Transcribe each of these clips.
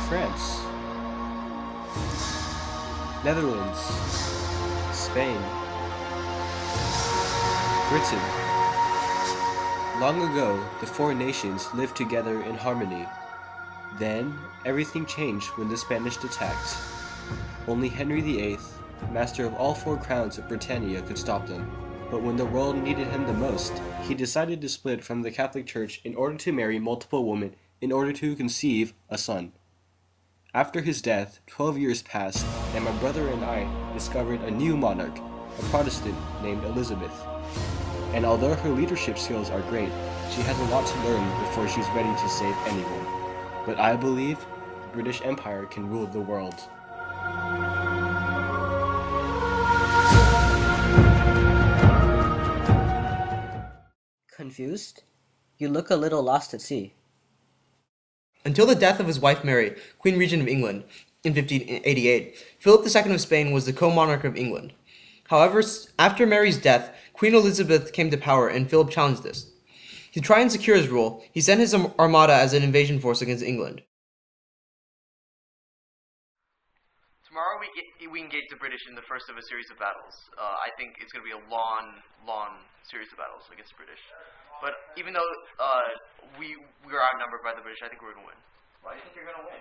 France, Netherlands, Spain, Britain. Long ago, the four nations lived together in harmony. Then, everything changed when the Spanish attacked. Only Henry VIII, master of all four crowns of Britannia, could stop them. But when the world needed him the most, he decided to split from the Catholic Church in order to marry multiple women in order to conceive a son. After his death, 12 years passed, and my brother and I discovered a new monarch, a Protestant named Elizabeth. And although her leadership skills are great, she has a lot to learn before she's ready to save anyone. But I believe the British Empire can rule the world. Confused? You look a little lost at sea. Until the death of his wife Mary, Queen Regent of England, in 1588, Philip II of Spain was the co-monarch of England. However, after Mary's death, Queen Elizabeth came to power and Philip challenged this. To try and secure his rule, he sent his armada as an invasion force against England. Tomorrow we engage the British in the first of a series of battles. I think it's going to be a long series of battles against the British. But even though we are outnumbered by the British, I think we're going to win. Why do you think you're going to win?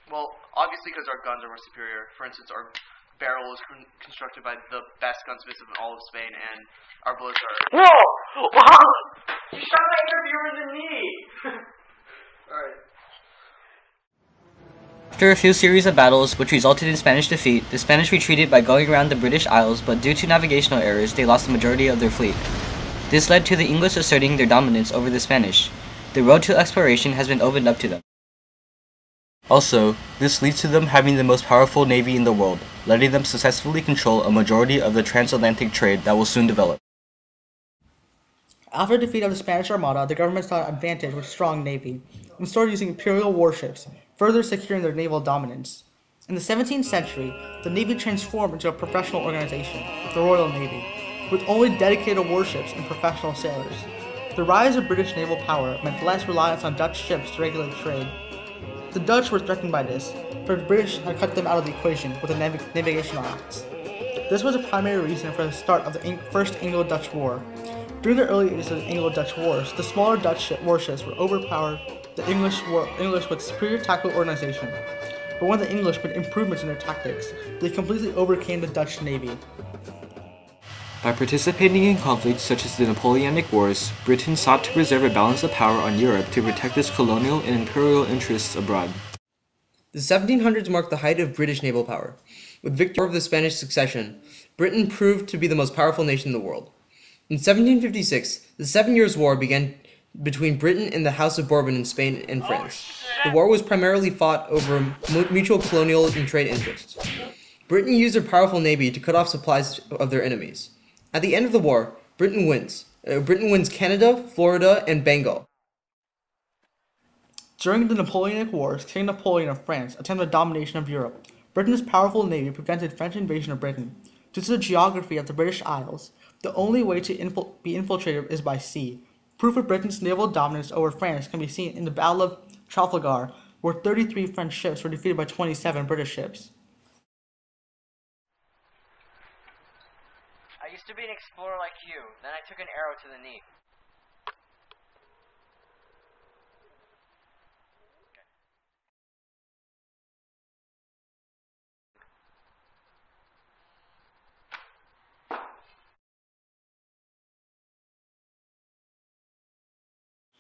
Well, obviously because our guns are more superior. For instance, our barrel is constructed by the best gunsmiths in all of Spain, and our bullets are... Whoa! Wow! You shot my interviewer in the knee! Alright. After a few series of battles, which resulted in Spanish defeat, the Spanish retreated by going around the British Isles, but due to navigational errors, they lost the majority of their fleet. This led to the English asserting their dominance over the Spanish. The road to exploration has been opened up to them. Also, this leads to them having the most powerful navy in the world, letting them successfully control a majority of the transatlantic trade that will soon develop. After defeat of the Spanish Armada, the government saw an advantage with a strong navy and started using imperial warships, further securing their naval dominance. In the 17th century, the Navy transformed into a professional organization, the Royal Navy, with only dedicated warships and professional sailors. The rise of British naval power meant less reliance on Dutch ships to regulate trade. The Dutch were threatened by this, for the British had cut them out of the equation with the Navigational Acts. This was a primary reason for the start of the First Anglo-Dutch War. During the early ages of the Anglo-Dutch Wars, the smaller Dutch warships were overpowered the English with superior tactical organization. But when the English made improvements in their tactics, they completely overcame the Dutch Navy. By participating in conflicts such as the Napoleonic Wars, Britain sought to preserve a balance of power on Europe to protect its colonial and imperial interests abroad. The 1700s marked the height of British naval power. With victory of the Spanish succession, Britain proved to be the most powerful nation in the world. In 1756, the 7 Years' War began between Britain and the House of Bourbon in Spain and France. The war was primarily fought over mutual colonial and trade interests. Britain used their powerful navy to cut off supplies of their enemies. At the end of the war, Britain wins. Britain wins Canada, Florida, and Bengal. During the Napoleonic Wars, King Napoleon of France attempted domination of Europe. Britain's powerful navy prevented French invasion of Britain. Due to the geography of the British Isles, the only way to be infiltrated is by sea. Proof of Britain's naval dominance over France can be seen in the Battle of Trafalgar, where 33 French ships were defeated by 27 British ships. I used to be an explorer like you, then I took an arrow to the knee.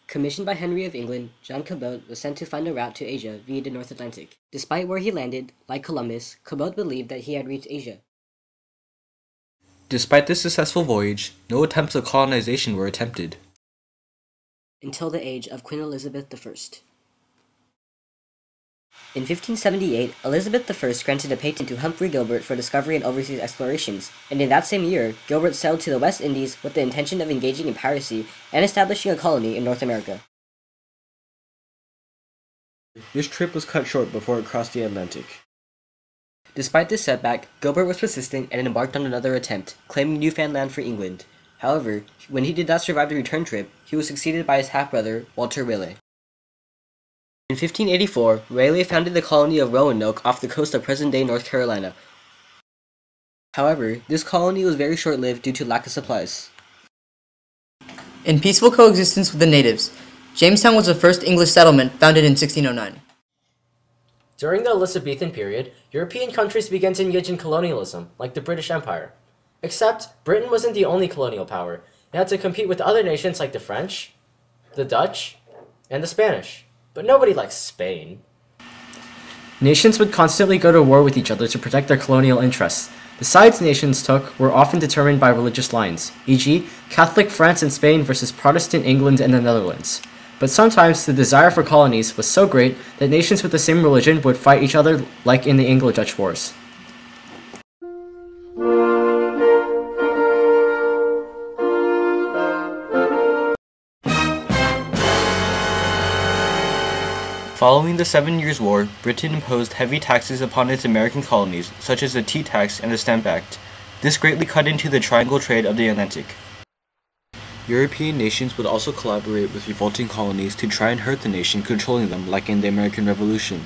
Commissioned by Henry of England, John Cabot was sent to find a route to Asia via the North Atlantic. Despite where he landed, like Columbus, Cabot believed that he had reached Asia. Despite this successful voyage, no attempts of colonization were attempted. Until the age of Queen Elizabeth I. In 1578, Elizabeth I granted a patent to Humphrey Gilbert for discovery and overseas explorations, and in that same year, Gilbert sailed to the West Indies with the intention of engaging in piracy and establishing a colony in North America. This trip was cut short before it crossed the Atlantic. Despite this setback, Gilbert was persistent and embarked on another attempt, claiming Newfoundland for England. However, when he did not survive the return trip, he was succeeded by his half-brother, Walter Raleigh. In 1584, Raleigh founded the colony of Roanoke off the coast of present-day North Carolina. However, this colony was very short-lived due to lack of supplies. In peaceful coexistence with the natives, Jamestown was the first English settlement founded in 1609. During the Elizabethan period, European countries began to engage in colonialism, like the British Empire. Except, Britain wasn't the only colonial power. It had to compete with other nations like the French, the Dutch, and the Spanish. But nobody likes Spain. Nations would constantly go to war with each other to protect their colonial interests. The sides nations took were often determined by religious lines, e.g., Catholic France and Spain versus Protestant England and the Netherlands. But sometimes the desire for colonies was so great that nations with the same religion would fight each other like in the Anglo-Dutch Wars. Following the 7 Years' War, Britain imposed heavy taxes upon its American colonies, such as the Tea Tax and the Stamp Act. This greatly cut into the triangle trade of the Atlantic. European nations would also collaborate with revolting colonies to try and hurt the nation controlling them, like in the American Revolution.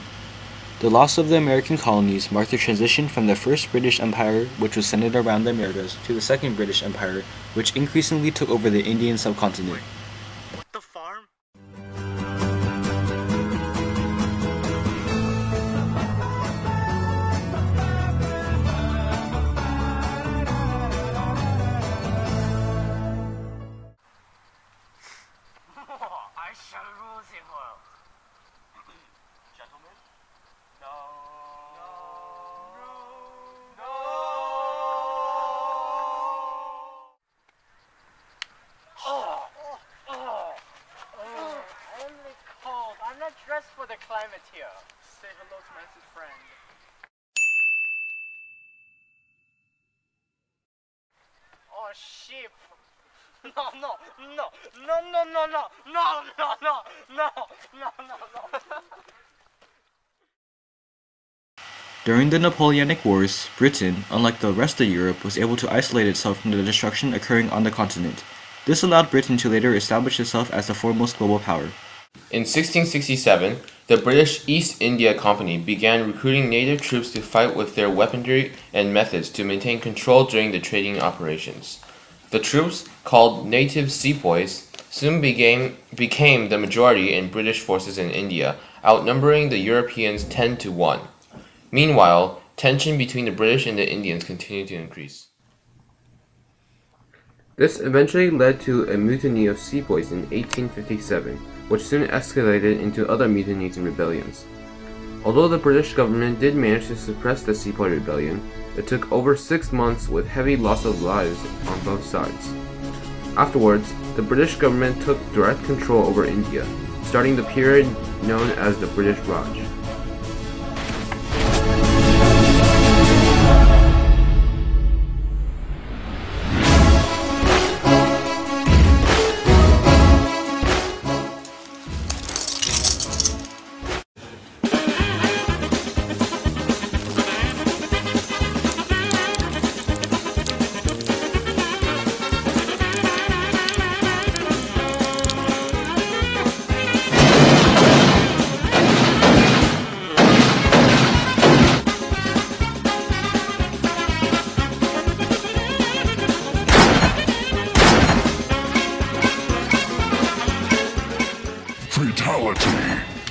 The loss of the American colonies marked the transition from the First British Empire, which was centered around the Americas, to the Second British Empire, which increasingly took over the Indian subcontinent. The farm? I shall rule the world. Gentlemen? No. Only cold. I'm not dressed for the climate here. Say hello to my friend. Oh, sheep. No. During the Napoleonic Wars, Britain, unlike the rest of Europe, was able to isolate itself from the destruction occurring on the continent. This allowed Britain to later establish itself as the foremost global power. In 1667, the British East India Company began recruiting native troops to fight with their weaponry and methods to maintain control during the trading operations. The troops, called native sepoys, soon became the majority in British forces in India, outnumbering the Europeans 10-1. Meanwhile, tension between the British and the Indians continued to increase. This eventually led to a mutiny of sepoys in 1857, which soon escalated into other mutinies and rebellions. Although the British government did manage to suppress the Sepoy Rebellion, it took over 6 months with heavy loss of lives on both sides. Afterwards, the British government took direct control over India, starting the period known as the British Raj. Fatality.